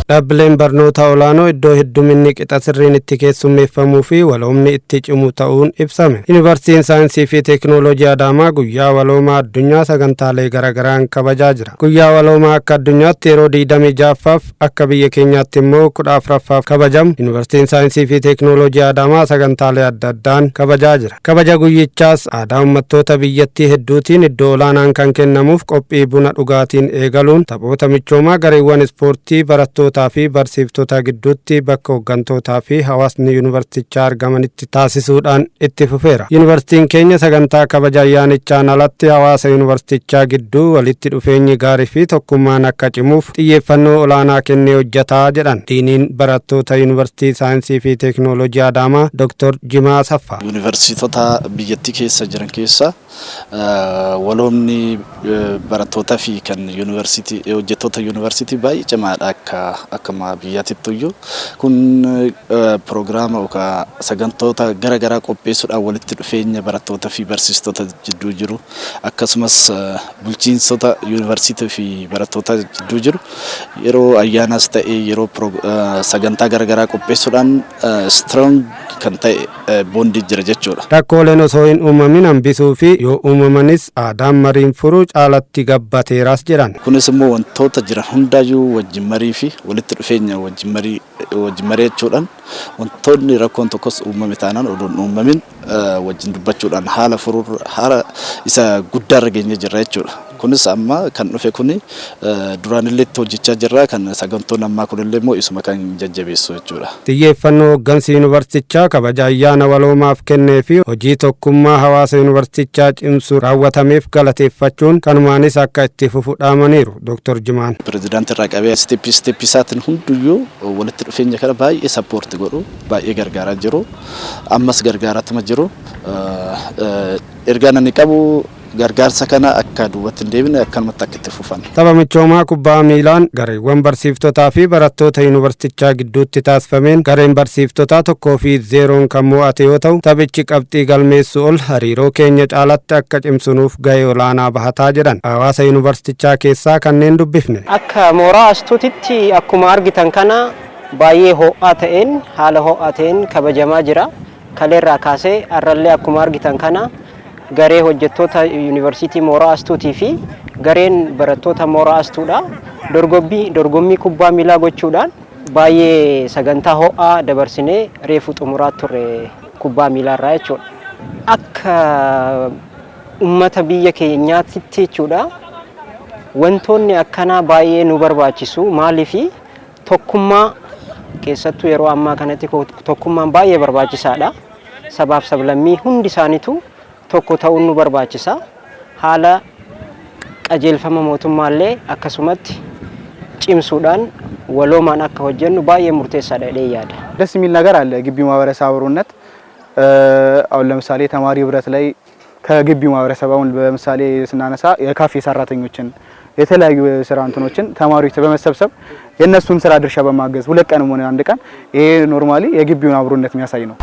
Dhaabbileen barnoota olaanoo iddoo hedduminni qixa sirriin itti keessummeeffamuu fi waloomni itti cimu ta'uun ibsame. Yuunivarsiitiin Saayinsii fi Teekinooloojii Adaamaa guyyaa waloomaa addunyaa sagantaalee garaagaraan kabajaa jira. Guyyaa waloomaa akka addunyaatti yeroo 26ffaaf akka biyya keenyaatti immoo 14ffaaf kabajamu. Yuunivarsiitiin Saayinsii fi Teekinooloojii Adaamaa sagantaalee adda addaan kabajaa jira. Kabaja guyyichaas aadaa uummattoota biyyattii hedduutiin iddoo olaanaan kan kennamuuf qophii buna dhugaatiin eegaluun taphoota michoomaa gareewwan ispoortii barattootaa fi barsiiftota gidduutti bakka hooggantootaa fi hawaasni yuunivarsiitichaa argamanitti taasisuudhaan itti fufeera. Yuunivarsiitiin keenya sagantaa kabaja ayyaanichaan alatti hawaasa yuunivarsiitichaa gidduu walitti dhufeenyi gaarii fi tokkummaan akka cimuuf xiyyeeffannoo olaanaa kennee hojjetaa jedhan diiniin barattoota yuunivarsiitii Saayinsii fi Teekinooloojii Adaamaa Dr. Jimaa Saffaa. Yuunivarsiitota biyyattii keessa jiran keessa waloomni barattootaa fi kan yuunivarsiitii hojjettoota yuunivarsiitii baay'ee cimaadha akka biyyaatittu iyyuu kun piroogiraama yookaan sagantoota garaagaraa qopheessuudhaan walitti dhufeenya barattootaa fi barsiistota jidduu jiru akkasumas bulchiinsota yuunivarsiitii fi barattoota jidduu jiru yeroo ayyaanas ta'e yeroo sagantaa garaagaraa qopheessuudhaan strong kan ta'e boondii jira jechuudha. Rakkooleen osoo hin uumamin hambisuu fi yoo uumamanis aadaan mariin furuu caalatti gabbateeras jedhan. Kunis immoo wantoota jiran hundaayyuu wajjin marii fi walitti dhufeenya wajjin mari'achuudhaan wantoonni rakkoon tokkos uumame taanaan odoon uumamin wajjin dubbachuudhaan haala furuu haala isa guddaarra geenye jirra jechuudha. Kunis amma kan dhufe kuni duraanillee itti hojjechaa jirra kan sagantoon ammaa kunillee immoo isuma kan jajjabeessu jechuudha. Xiyyeeffannoo hooggansi yuunivarsiitichaa kabaja ayyaana waloomaaf kennee fi hojii tokkummaa hawaasa yuunivarsiitichaa cimsuu raawwatameef galateeffachuun kanumaanis akka itti fufu dhaamaniiru Dr. Jimaan. Pireezidaantii irraa qabee steeppii isaatiin hunduyyuu walitti dhufeenya kana baay'ee sappoorti godhu baay'ee gargaaraa jiru ammas gargaaraatuma jiru ergaan ani qabu gargaarsa kana akka duubatti hin deebine akkanumatti akka itti fufan. Tapha michoomaa kubbaa miilaan gareewwan barsiiftotaa fi barattoota yuunivarsiitichaa gidduutti taasifameen gareen barsiiftotaa 1-0 kan mo'ate yoo ta'u taphichi qabxii galmeessuu ol hariiroo keenya caalatti akka cimsunuuf gahee olaanaa bahataa jedhan hawaasa yuunivarsiitichaa keessaa kanneen dubbifne. Akka mooraa astuutitti akkuma argitan kana baay'ee ho'aa ta'een haala ho'aa ta'een kabajamaa jira. Kaleerraa kaasee har'allee akkuma argitan kana garee hojjettoota yuunivarsiitii mooraa astuutii fi gareen barattoota mooraa astuudha dorgommii kubbaa miilaa gochuudhaan baay'ee sagantaa ho'aa dabarsinee reefu xumuraa turre kubbaa miilaarraa jechuudha. Akka uummata biyya keenyaatti jechuudha wantoonni akkanaa baay'ee nu barbaachisu maaliif tokkummaa keessattuu yeroo ammaa kanatti tokkummaan baay'ee barbaachisaadha. Sabaaf sablammii hundi isaaniitu tokko ta'uun nu barbaachisa. Haala qajeelfama mootummaallee akkasumatti cimsuudhaan waloomaan akka hojjennu baay'ee murteessaadha jedhee yaada. ደስ የሚል ነገር አለ ግቢው ማህበረሰብ አብሮነት አሁን ለምሳሌ ተማሪ ህብረት ላይ ከግቢው ማህበረሰብ አሁን በምሳሌ ስናነሳ የካፌ ሰራተኞችን የተለያዩ ስራ እንትኖችን ተማሪዎች በመሰብሰብ የነሱን ስራ ድርሻ በማገዝ ሁለት ቀንም ሆነ አንድ ቀን ይሄ ኖርማሊ የግቢውን አብሮነት የሚያሳይ ነው።